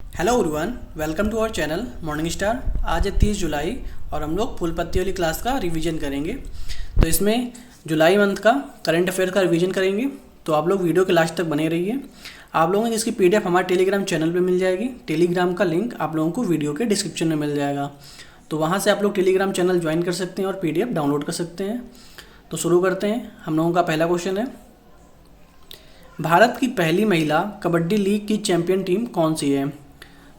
Hello everyone, welcome to our channel Morning Star. आज है 30 जुलाई और हम लोग फुल पत्ती वाली क्लास का रिवीजन करेंगे। तो इसमें जुलाई मंथ का करंट अफेयर का रिवीजन करेंगे। तो आप लोग वीडियो के लास्ट तक बने रहिए। आप लोगों को इसकी पीडीएफ हमारे टेलीग्राम चैनल पे मिल जाएगी। टेलीग्राम का लिंक आप लोगों को वीडियो के डिस्क्रिप्शन में मिल जाएगा। तो वहाँ से आप लोग टेलीग्राम चैनल ज्वाइन कर सकते हैं और पीडीएफ डाउनलोड कर सकते हैं। तो शुरू करते हैं। हम लोगों का पहला क्वेश्चन है, भारत की पहली महिला कबड्डी लीग की चैंपियन टीम कौन सी है?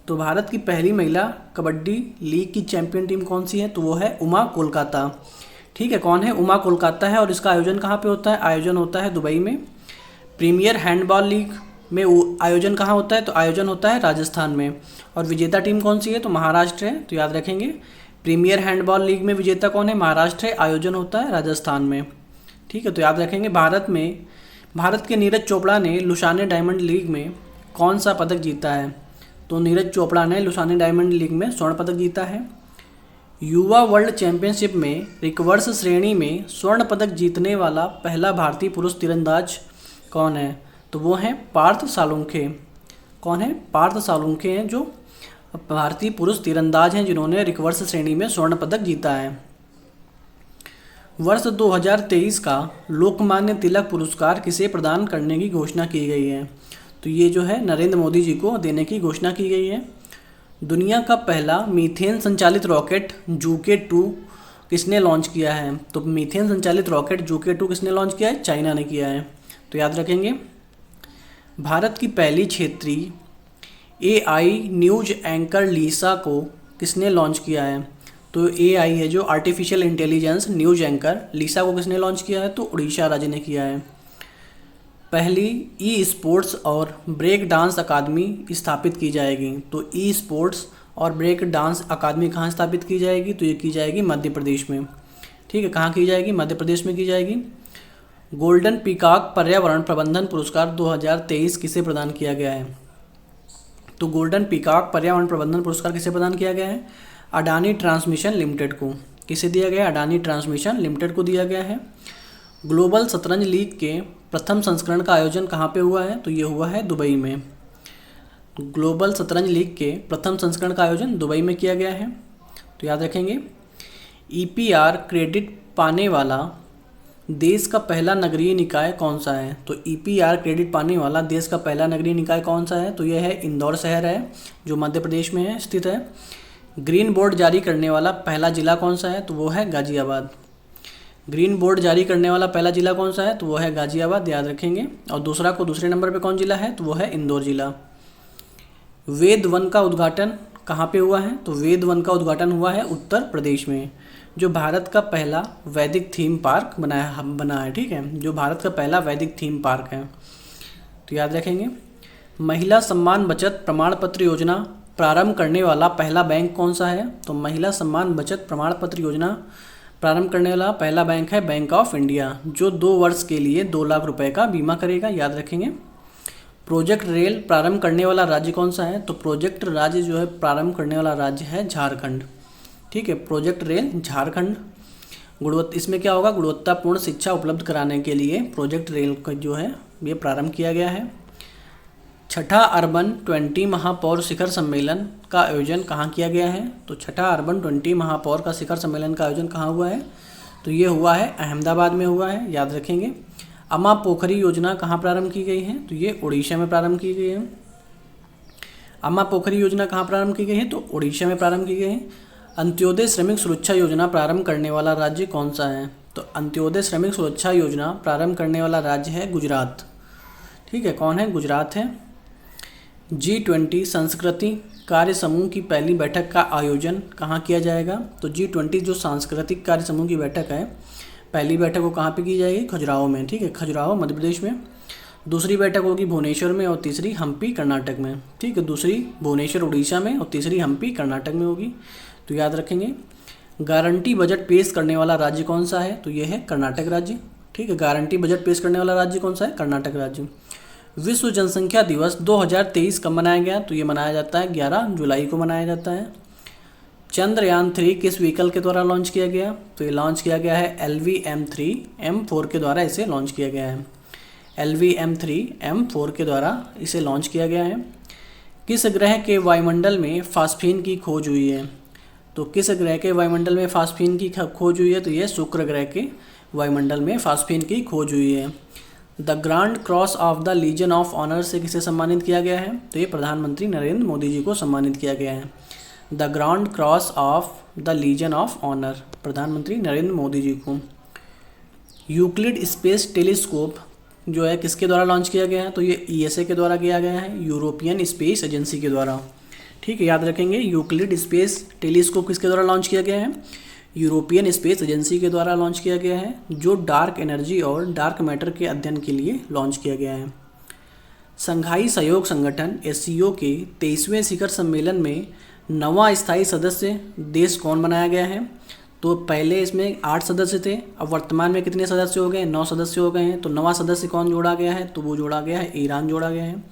तो भारत की पहली महिला कबड्डी लीग की चैंपियन टीम कौन सी है? तो वो है उमा कोलकाता। ठीक है, कौन है? उमा कोलकाता है। और इसका आयोजन कहाँ पे होता है? आयोजन होता है दुबई में। प्रीमियर हैंडबॉल लीग में आयोजन कहाँ होता है? तो आयोजन होता है राजस्थान में। और विजेता टीम कौन सी है? तो महाराष्ट्र है। तो याद रखेंगे, प्रीमियर हैंडबॉल लीग में विजेता कौन है? महाराष्ट्र है। आयोजन होता है राजस्थान में। ठीक है, तो याद रखेंगे। भारत के नीरज चोपड़ा ने लुसाने डायमंड लीग में कौन सा पदक जीता है? तो नीरज चोपड़ा ने लुसाने डायमंड लीग में स्वर्ण पदक जीता है। युवा वर्ल्ड चैंपियनशिप में रिकवर्स श्रेणी में स्वर्ण पदक जीतने वाला पहला भारतीय पुरुष तीरंदाज कौन है? तो वो हैं पार्थ सालुंखे। कौन है? पार्थ सालुंखे हैं, जो भारतीय पुरुष तीरंदाज हैं जिन्होंने रिकवर्स श्रेणी में स्वर्ण पदक जीता है। वर्ष 2023 का लोकमान्य तिलक पुरस्कार किसे प्रदान करने की घोषणा की गई है? तो ये जो है नरेंद्र मोदी जी को देने की घोषणा की गई है। दुनिया का पहला मीथेन संचालित रॉकेट जूके 2 किसने लॉन्च किया है? तो मीथेन संचालित रॉकेट जूके 2 किसने लॉन्च किया है? चाइना ने किया है। तो याद रखेंगे। भारत की पहली क्षेत्रीय एआई न्यूज एंकर लीसा को किसने लॉन्च किया है? तो एआई है जो आर्टिफिशियल इंटेलिजेंस न्यूज एंकर, लीसा को किसने लॉन्च किया है? तो उड़ीसा राज्य ने किया है। पहली ई स्पोर्ट्स और ब्रेक डांस अकादमी स्थापित की जाएगी। तो ई स्पोर्ट्स और ब्रेक डांस अकादमी कहाँ स्थापित की जाएगी? तो ये की जाएगी मध्य प्रदेश में। ठीक है, कहाँ की जाएगी? मध्य प्रदेश में की जाएगी। गोल्डन पीकॉक पर्यावरण प्रबंधन पुरस्कार 2023 किसे प्रदान किया गया है? तो गोल्डन पीकॉक पर्यावरण प्रबंधन पुरस्कार किसे प्रदान किया गया है? अडानी ट्रांसमिशन लिमिटेड को। किसे दिया गया है? अडानी ट्रांसमिशन लिमिटेड को दिया गया है। ग्लोबल शतरंज लीग के प्रथम संस्करण का आयोजन कहाँ पे हुआ है? तो ये हुआ है दुबई में। ग्लोबल शतरंज लीग के प्रथम संस्करण का आयोजन दुबई में किया गया है। तो याद रखेंगे। ईपीआर क्रेडिट पाने वाला देश का पहला नगरीय निकाय कौन सा है? तो ईपीआर क्रेडिट पाने वाला देश का पहला नगरीय निकाय कौन सा है? तो यह है इंदौर शहर है, जो मध्य प्रदेश में है स्थित है। ग्रीन बोर्ड जारी करने वाला पहला जिला कौन सा है? तो वो है गाजियाबाद। ग्रीन बोर्ड जारी करने वाला पहला जिला कौन सा है? तो वो है गाजियाबाद। याद रखेंगे। और दूसरे नंबर पे कौन जिला है? तो वो है इंदौर जिला। वेद वन का उद्घाटन कहाँ पे हुआ है? तो वेद वन का उद्घाटन हुआ है उत्तर प्रदेश में, जो भारत का पहला वैदिक थीम पार्क बना है। ठीक है, जो भारत का पहला वैदिक थीम पार्क है। तो याद रखेंगे। महिला सम्मान बचत प्रमाण पत्र योजना प्रारंभ करने वाला पहला बैंक कौन सा है? तो महिला सम्मान बचत प्रमाण पत्र योजना प्रारंभ करने वाला पहला बैंक है बैंक ऑफ इंडिया, जो 2 वर्ष के लिए 2 लाख रुपए का बीमा करेगा। याद रखेंगे। प्रोजेक्ट रेल प्रारंभ करने वाला राज्य कौन सा है? तो प्रोजेक्ट राज्य जो है प्रारंभ करने वाला राज्य है झारखंड। ठीक है, प्रोजेक्ट रेल झारखंड। इसमें क्या होगा? गुणवत्तापूर्ण शिक्षा उपलब्ध कराने के लिए प्रोजेक्ट रेल का जो है ये प्रारंभ किया गया है। छठा अर्बन 20 महापौर शिखर सम्मेलन का आयोजन कहाँ किया गया है? तो छठा अर्बन 20 महापौर का शिखर सम्मेलन का आयोजन कहाँ हुआ है? तो ये हुआ है अहमदाबाद में हुआ है। याद रखेंगे। अमा पोखरी योजना कहाँ प्रारंभ की गई है? तो ये उड़ीसा में प्रारंभ की गई है। अमा पोखरी योजना कहाँ प्रारंभ की गई है? तो उड़ीसा में प्रारंभ की गई है। अंत्योदय श्रमिक सुरक्षा योजना प्रारंभ करने वाला राज्य कौन सा है? तो अंत्योदय श्रमिक सुरक्षा योजना प्रारंभ करने वाला राज्य है गुजरात। ठीक है, कौन है? गुजरात है। G20 संस्कृति कार्य समूह की पहली बैठक का आयोजन कहाँ किया जाएगा? तो G20 जो सांस्कृतिक कार्य समूह की बैठक है, पहली बैठक वो कहाँ पे की जाएगी? खजुराहो में। ठीक है, खजुराहो मध्य प्रदेश में। दूसरी बैठक होगी भुवनेश्वर में और तीसरी हम्पी कर्नाटक में। ठीक है, दूसरी भुवनेश्वर उड़ीसा में और तीसरी हम्पी कर्नाटक में होगी। तो याद रखेंगे। गारंटी बजट पेश करने वाला राज्य कौन सा है? तो ये है कर्नाटक राज्य। ठीक है, गारंटी बजट पेश करने वाला राज्य कौन सा है? कर्नाटक राज्य। विश्व जनसंख्या दिवस 2023 कब मनाया गया? तो ये मनाया जाता है 11 जुलाई को मनाया जाता है। चंद्रयान 3 किस व्हीकल के द्वारा लॉन्च किया गया? तो ये लॉन्च किया गया है LVM-3M4 के द्वारा इसे लॉन्च किया गया है। LVM-3M4 के द्वारा इसे लॉन्च किया गया है। किस ग्रह के वायुमंडल में फास्फीन की खोज हुई है? तो किस ग्रह के वायुमंडल में फास्फीन की खोज हुई है? तो ये शुक्र ग्रह के वायुमंडल में फास्फीन की खोज हुई है। The grand cross of the legion of Honour से किसे सम्मानित किया गया है? तो ये प्रधानमंत्री नरेंद्र मोदी जी को सम्मानित किया गया है। The grand cross of the legion of honour, प्रधानमंत्री नरेंद्र मोदी जी को। यूक्लिड स्पेस टेलीस्कोप जो है किसके द्वारा लॉन्च किया गया है? तो ये ईएसए के द्वारा किया गया है, यूरोपियन स्पेस एजेंसी के द्वारा। ठीक है, याद रखेंगे, यूक्लिड स्पेस टेलीस्कोप किसके द्वारा लॉन्च किया गया है? यूरोपियन स्पेस एजेंसी के द्वारा लॉन्च किया गया है, जो डार्क एनर्जी और डार्क मैटर के अध्ययन के लिए लॉन्च किया गया है। संघाई सहयोग संगठन एससीओ के 23वें शिखर सम्मेलन में नवा स्थायी सदस्य देश कौन बनाया गया है? तो पहले इसमें 8 सदस्य थे, अब वर्तमान में कितने सदस्य हो गए? 9 सदस्य हो गए हैं। तो नवा सदस्य कौन जोड़ा गया है? तो वो जोड़ा गया है ईरान जोड़ा गया है।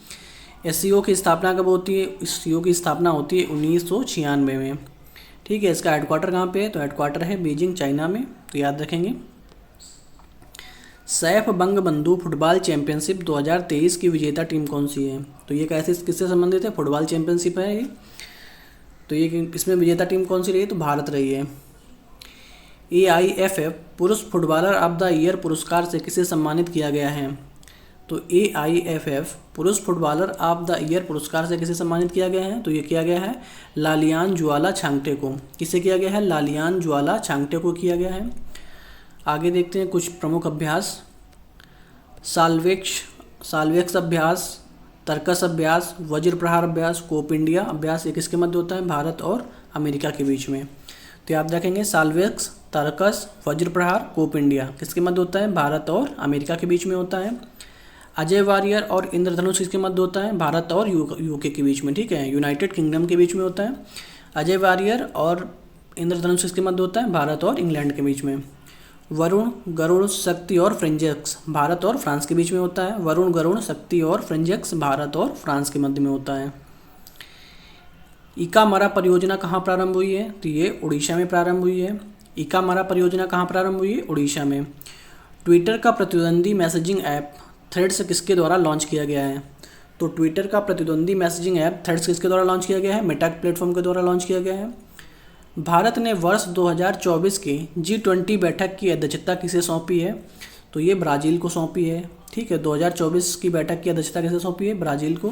एससीओ की स्थापना कब होती है? एससीओ की स्थापना होती है 1996 में। ठीक है, इसका हेडक्वार्टर कहाँ पे है? तो हेडक्वार्टर है बीजिंग, चाइना में। तो याद रखेंगे। सैफ बंगबंधु फुटबॉल चैंपियनशिप 2023 की विजेता टीम कौन सी है? तो ये कैसे किससे संबंधित है? फुटबॉल चैंपियनशिप है ये। तो ये इसमें विजेता टीम कौन सी रही? तो भारत रही है। AIFF पुरुष फुटबॉलर ऑफ द ईयर पुरस्कार से किसे सम्मानित किया गया है? तो AIFF पुरुष फुटबॉलर ऑफ द ईयर पुरस्कार से किसे सम्मानित किया गया है? तो ये किया गया है लालियान ज्वाला छांगटे को। किसे किया गया है? लालियान ज्वाला छांगटे को किया गया है। आगे देखते हैं कुछ प्रमुख अभ्यास। साल्वेक्स अभ्यास, तर्कस अभ्यास, वज्र प्रहार अभ्यास, कोप इंडिया अभ्यास, ये किसके मध्य होता है? भारत और अमेरिका के बीच में। तो याद रखेंगे, साल्वेक्स, तर्कस, वज्र प्रहार, कोप इंडिया किसके मध्य होता है? भारत और अमेरिका के बीच में होता है। अजय वारियर और इंद्रधनुष किसके मध्य होता है? भारत और यूके के बीच में। ठीक है, यूनाइटेड किंगडम के बीच में होता है। अजय वारियर और इंद्रधनुष किसके मध्य होता है? भारत और इंग्लैंड के बीच में। वरुण, गरुड़, शक्ति और फ्रेंजेक्स भारत और फ्रांस के बीच में होता है। वरुण, गरुड़, शक्ति और फ्रेंजेक्स भारत और फ्रांस के मध्य में होता है। इकामरा परियोजना कहाँ प्रारंभ हुई है? तो ये उड़ीसा में प्रारंभ हुई है। इकामरा परियोजना कहाँ प्रारंभ हुई है? उड़ीसा में। ट्विटर का प्रतिद्वंदी मैसेजिंग ऐप थ्रेड्स किसके द्वारा लॉन्च किया गया है? तो ट्विटर का प्रतिद्वंदी मैसेजिंग ऐप थ्रेड्स किसके द्वारा लॉन्च किया गया है? मेटा प्लेटफॉर्म के द्वारा लॉन्च किया गया है। भारत ने वर्ष 2024 के G20 बैठक की अध्यक्षता किसे सौंपी है? तो ये ब्राज़ील को सौंपी है। ठीक है, 2024 की बैठक की अध्यक्षता किसे सौंपी है? ब्राज़ील को।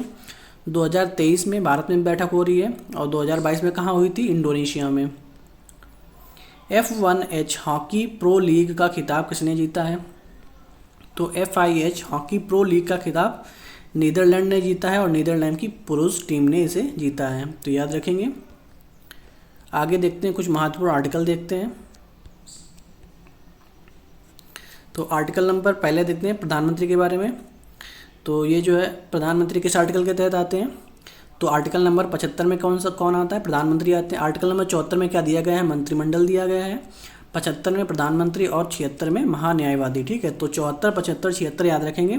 2023 में भारत में बैठक हो रही है और 2022 में कहाँ हुई थी? इंडोनेशिया में। F1H हॉकी प्रो लीग का खिताब किसने जीता है? तो FIH हॉकी प्रो लीग का खिताब नीदरलैंड ने जीता है और नीदरलैंड की पुरुष टीम ने इसे जीता है। तो याद रखेंगे। आगे देखते हैं, कुछ महत्वपूर्ण आर्टिकल देखते हैं। तो आर्टिकल नंबर पहले देखते हैं प्रधानमंत्री के बारे में। तो ये जो है प्रधानमंत्री किस आर्टिकल के तहत आते हैं? तो आर्टिकल नंबर 75 में कौन आता है? प्रधानमंत्री आते हैं। आर्टिकल नंबर 74 में क्या दिया गया है? मंत्रिमंडल दिया गया है। 75 में प्रधानमंत्री और 76 में महान्यायवादी। ठीक है, तो 74, 75, 76 याद रखेंगे।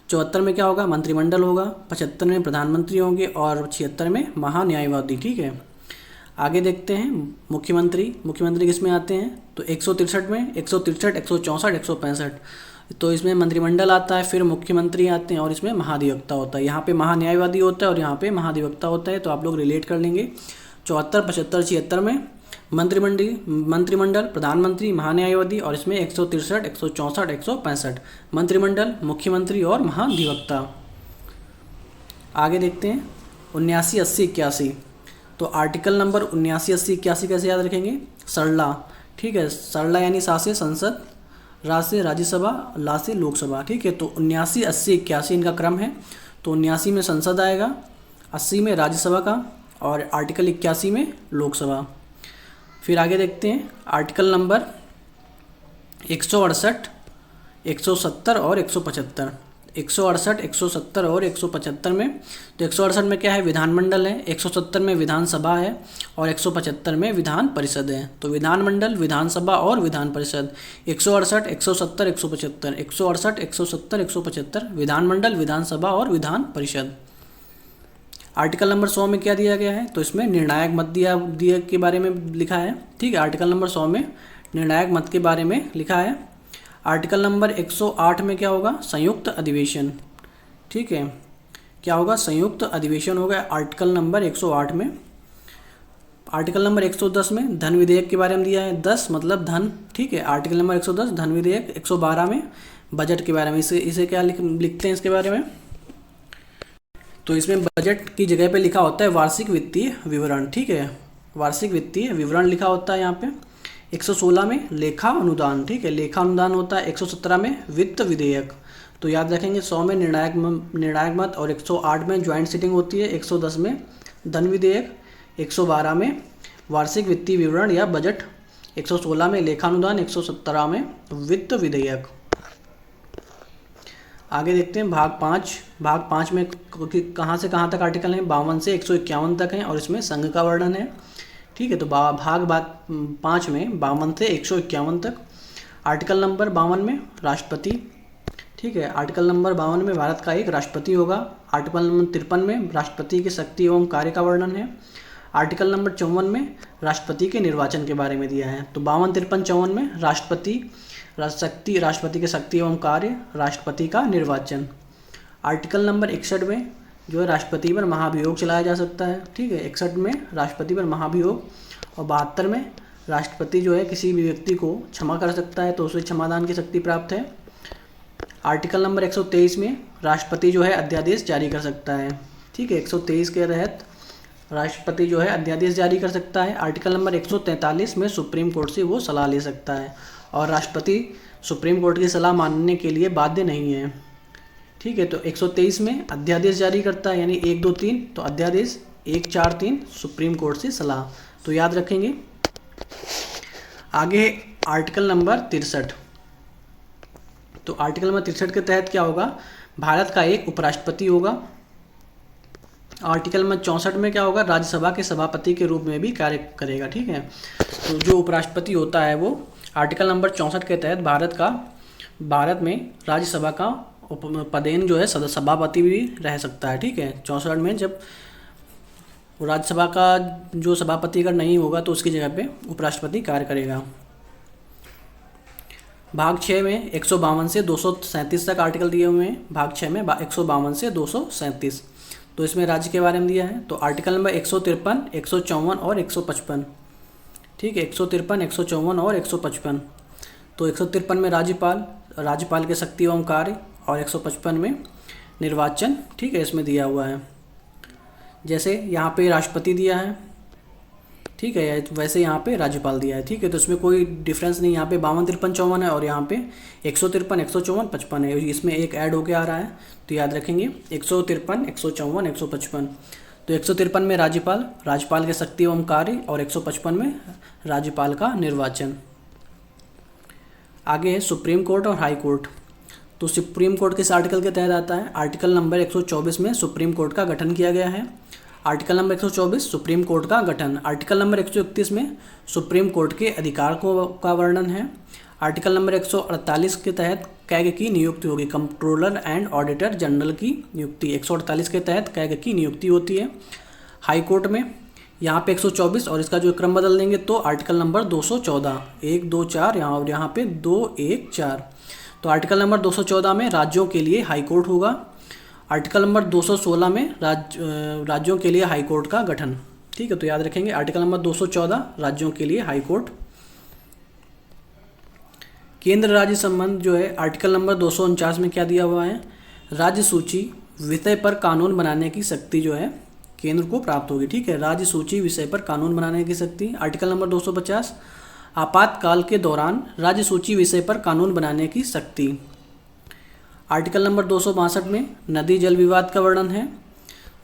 74 में क्या होगा? मंत्रिमंडल होगा, 75 में प्रधानमंत्री होंगे और 76 में महान्यायवादी। ठीक है, आगे देखते हैं मुख्यमंत्री किस में आते हैं? तो 163 में, 163, 164, 165। तो इसमें मंत्रिमंडल आता है, फिर मुख्यमंत्री आते हैं और इसमें महाधिवक्ता होता है। यहाँ पे महान्यायवादी होता है और यहाँ पे महाधिवक्ता होता है। तो आप लोग रिलेट कर लेंगे। 74, 75, 76 में मंत्रिमंडल, प्रधानमंत्री, महान्यायवादी और इसमें 163, 164, 165 मंत्रिमंडल, मुख्यमंत्री और महाधिवक्ता। आगे देखते हैं 79, 80, 81। तो आर्टिकल नंबर 79, 80, 81 कैसे याद रखेंगे? सरला। ठीक है, सरला यानी सा से संसद, रा से राज्यसभा, ला से लोकसभा। ठीक है, तो 79, 80, 81 इनका क्रम है। तो 79 में संसद आएगा, 80 में राज्यसभा का और आर्टिकल 81 में लोकसभा। फिर आगे देखते हैं आर्टिकल नंबर 168, 170 और 175। 168, 170 और 175 में, तो 168 में क्या है? विधानमंडल है, 170 में विधानसभा है और 175 में विधान परिषद है। तो विधानमंडल, विधानसभा और विधान परिषद। 168, 170, 175, 168, 170, 175 विधानमंडल, विधानसभा और विधान परिषद। आर्टिकल नंबर 100 में क्या दिया गया है? तो इसमें निर्णायक मत दिया के बारे में लिखा है। ठीक है, आर्टिकल नंबर 100 में निर्णायक मत के बारे में लिखा है। आर्टिकल नंबर 108 में क्या होगा? संयुक्त अधिवेशन। ठीक है, क्या होगा, संयुक्त अधिवेशन होगा आर्टिकल नंबर 108 में। आर्टिकल नंबर 110 में धन विधेयक के बारे में दिया है, 10 मतलब धन, ठीक है। आर्टिकल नंबर 110 धन विधेयक, 112 में बजट के बारे में। इसे क्या लिखते हैं इसके बारे में, तो इसमें बजट की जगह पे लिखा होता है वार्षिक वित्तीय विवरण, ठीक है, वार्षिक वित्तीय विवरण लिखा होता है यहाँ पे। 116 में लेखा अनुदान, ठीक है, लेखा अनुदान होता है। 117 में वित्त विधेयक, तो याद रखेंगे। 100 में निर्णायक मत और 108 में ज्वाइंट सिटिंग होती है। 110 में धन विधेयक, 112 में वार्षिक वित्तीय विवरण या बजट, 116 में लेखानुदान, 117 में वित्त विधेयक। आगे देखते हैं भाग 5। भाग 5 में कहाँ से कहाँ तक आर्टिकल हैं, 52 से 151 तक हैं और इसमें संघ का वर्णन है, ठीक है। तो भाग 5 में 52 से 151 तक। आर्टिकल नंबर 52 में राष्ट्रपति, ठीक है, आर्टिकल नंबर 52 में भारत का एक राष्ट्रपति होगा। आर्टिकल नंबर 53 में राष्ट्रपति की शक्ति एवं कार्य का वर्णन है। आर्टिकल नंबर 54 में राष्ट्रपति के निर्वाचन के बारे में दिया है। तो 52, 53, 54 में राष्ट्रपति के शक्ति एवं कार्य, राष्ट्रपति का निर्वाचन। आर्टिकल नंबर 61 में जो है राष्ट्रपति पर महाभियोग चलाया जा सकता है, ठीक है, 61 में राष्ट्रपति पर महाभियोग। और 72 में राष्ट्रपति जो है किसी भी व्यक्ति को क्षमा कर सकता है, तो उसे क्षमादान की शक्ति प्राप्त है। आर्टिकल नंबर 123 में राष्ट्रपति जो है अध्यादेश जारी कर सकता है, ठीक है, 123 के तहत राष्ट्रपति जो है अध्यादेश जारी कर सकता है। आर्टिकल नंबर 143 में सुप्रीम कोर्ट से वो सलाह ले सकता है और राष्ट्रपति सुप्रीम कोर्ट की सलाह मानने के लिए बाध्य नहीं है, ठीक है। तो 123 में अध्यादेश जारी करता है, यानी 1, 2, 3, तो अध्यादेश 1, 4, 3 सुप्रीम कोर्ट से सलाह, तो याद रखेंगे। आगे आर्टिकल नंबर 63, तो आर्टिकल नंबर 63 के तहत क्या होगा, भारत का एक उपराष्ट्रपति होगा। आर्टिकल नंबर 64 में क्या होगा, राज्यसभा के सभापति के रूप में भी कार्य करेगा, ठीक है। तो जो उपराष्ट्रपति होता है वो आर्टिकल नंबर 64 के तहत भारत में राज्यसभा का पदेन जो है सभापति भी रह सकता है, ठीक है। 64 में जब राज्यसभा का जो सभापति अगर नहीं होगा तो उसकी जगह पे उपराष्ट्रपति कार्य करेगा। भाग 6 में 152 से 237 तक आर्टिकल दिए हुए हैं। भाग 6 में 152 से 237, तो इसमें राज्य के बारे में दिया है। तो आर्टिकल नंबर 153, 154 और 155, ठीक है, 153, 154 और 155। तो 153 में राज्यपाल के शक्ति एवं कार्य और 155 में निर्वाचन, ठीक है, इसमें दिया हुआ है। जैसे यहाँ पे राष्ट्रपति दिया है, ठीक है, वैसे यहाँ पे राज्यपाल दिया है, ठीक है। तो इसमें कोई डिफरेंस नहीं, यहाँ पे 52, 53, 54 है और यहाँ पे 153, 154, 55 है, इसमें एक ऐड होके आ रहा है, तो याद रखेंगे 153, 154, 155। तो 153 में राज्यपाल के शक्ति एवं कार्य और 155 में राज्यपाल का निर्वाचन। आगे है सुप्रीम कोर्ट और हाई कोर्ट। तो सुप्रीम कोर्ट किस आर्टिकल के तहत आता है, आर्टिकल नंबर 124 में सुप्रीम कोर्ट का गठन किया गया है। आर्टिकल नंबर 124 सुप्रीम कोर्ट का गठन। आर्टिकल नंबर 131 में सुप्रीम कोर्ट के अधिकार का वर्णन है। आर्टिकल नंबर 148 के तहत कैग की नियुक्ति होगी, कंट्रोलर एंड ऑडिटर जनरल की नियुक्ति 148 के तहत कैग की नियुक्ति होती है। हाई कोर्ट में यहाँ पे 124 और इसका जो क्रम बदल देंगे तो आर्टिकल नंबर 214, 1, 2, 4 यहाँ और यहाँ पे 2, 1, 4। तो आर्टिकल नंबर 214 में राज्यों के लिए हाई कोर्ट होगा। आर्टिकल नंबर 216 में राज्यों के लिए हाई कोर्ट का गठन, ठीक है। तो याद रखेंगे आर्टिकल नंबर 214 राज्यों के लिए हाई कोर्ट। केंद्र राज्य संबंध जो है आर्टिकल नंबर 249 में क्या दिया हुआ है, राज्य सूची विषय पर कानून बनाने की शक्ति जो है केंद्र को प्राप्त होगी, ठीक है, राज्य सूची विषय पर कानून बनाने की शक्ति। आर्टिकल नंबर 250 आपातकाल के दौरान राज्य सूची विषय पर कानून बनाने की शक्ति। आर्टिकल नंबर 262 में नदी जल विवाद का वर्णन है।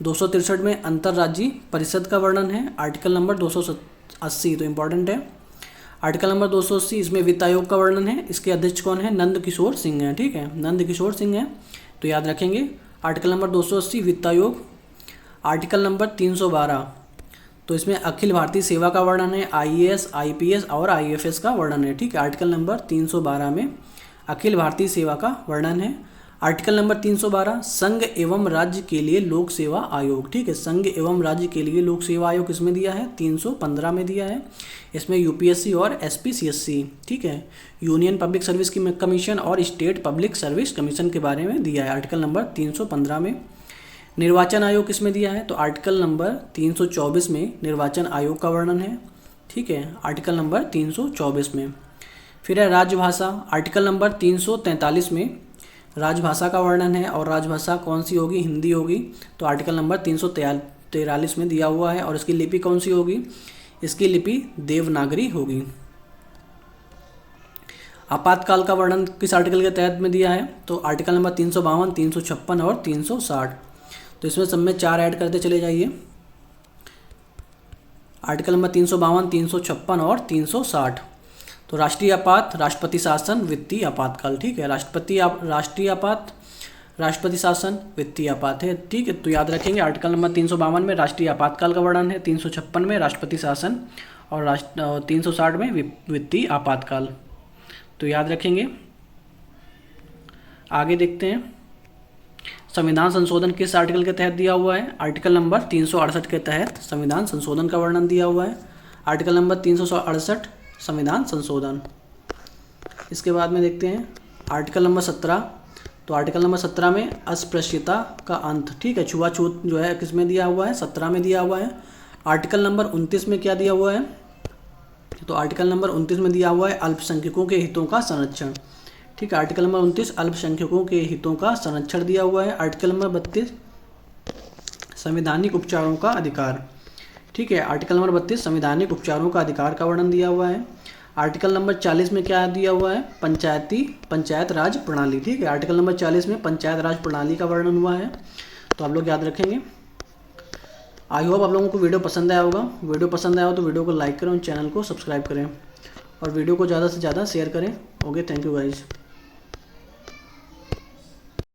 263 में अंतर्राज्यीय परिषद का वर्णन है। आर्टिकल नंबर 280 तो इम्पॉर्टेंट है। आर्टिकल नंबर 280 इसमें वित्त आयोग का वर्णन है। इसके अध्यक्ष कौन है, नंद किशोर सिंह हैं, ठीक है, नंद किशोर सिंह हैं, तो याद रखेंगे आर्टिकल नंबर 280 वित्त आयोग। आर्टिकल नंबर 312 तो इसमें अखिल भारतीय सेवा का वर्णन है, IAS, IPS और IFS का वर्णन है, ठीक है। आर्टिकल नंबर 312 में अखिल भारतीय सेवा का वर्णन है। आर्टिकल नंबर 312 संघ एवं राज्य के लिए लोक सेवा आयोग, ठीक है, संघ एवं राज्य के लिए लोक सेवा आयोग किसमें दिया है, 315 में दिया है। इसमें UPSC और SPCSC, ठीक है, यूनियन पब्लिक सर्विस कमीशन और स्टेट पब्लिक सर्विस कमीशन के बारे में दिया है आर्टिकल नंबर 315 में। निर्वाचन आयोग किस में दिया है? तो आर्टिकल नंबर 324 में निर्वाचन आयोग का वर्णन है। ठीक है, आर्टिकल नंबर 324 में। फिर है राजभाषा, आर्टिकल नंबर 343 में राजभाषा का वर्णन है, और राजभाषा कौन सी होगी? हिंदी होगी। तो आर्टिकल नंबर 343 में दिया हुआ है। और इसकी लिपि कौन सी होगी? इसकी लिपि देवनागरी होगी। आपातकाल का वर्णन किस आर्टिकल के तहत में दिया है? तो आर्टिकल नंबर 352, 356 और 360। तो इसमें सब में 4 ऐड करते चले जाइए। आर्टिकल नंबर 352, 356 और 360। तो राष्ट्रीय आपात, राष्ट्रपति शासन, वित्तीय आपातकाल। ठीक है, राष्ट्रीय आपात, राष्ट्रपति शासन, वित्तीय आपात है। ठीक है, तो याद रखेंगे आर्टिकल नंबर 352 में राष्ट्रीय आपातकाल का वर्णन है, 356 में राष्ट्रपति शासन और 360 में वित्तीय आपातकाल। तो याद रखेंगे। आगे देखते हैं, संविधान संशोधन किस आर्टिकल के तहत दिया हुआ है? आर्टिकल नंबर 368 के तहत संविधान संशोधन का वर्णन दिया हुआ है। आर्टिकल नंबर 368 संविधान संशोधन। इसके बाद में देखते हैं आर्टिकल नंबर 17। तो आर्टिकल नंबर 17 में अस्पृश्यता का अंत। ठीक है, छुआछूत जो है किस में दिया हुआ है? 17 में दिया हुआ है। आर्टिकल नंबर 29 में क्या दिया हुआ है? तो आर्टिकल नंबर 29 में दिया हुआ है अल्पसंख्यकों के हितों का संरक्षण। ठीक है, आर्टिकल नंबर 29 अल्पसंख्यकों के हितों का संरक्षण दिया हुआ है। आर्टिकल नंबर 32 संवैधानिक उपचारों का अधिकार। ठीक है, आर्टिकल नंबर 32 संवैधानिक उपचारों का अधिकार का वर्णन दिया हुआ है। आर्टिकल नंबर 40 में क्या दिया हुआ है? पंचायत राज प्रणाली। ठीक है, आर्टिकल नंबर 40 में पंचायत राज प्रणाली का वर्णन हुआ है। तो आप लोग याद रखेंगे। आई होप आप लोगों को वीडियो पसंद आया होगा। वीडियो पसंद आया हो तो वीडियो को लाइक करें और चैनल को सब्सक्राइब करें और वीडियो को ज़्यादा से ज़्यादा शेयर करें। Okay, thank you guys.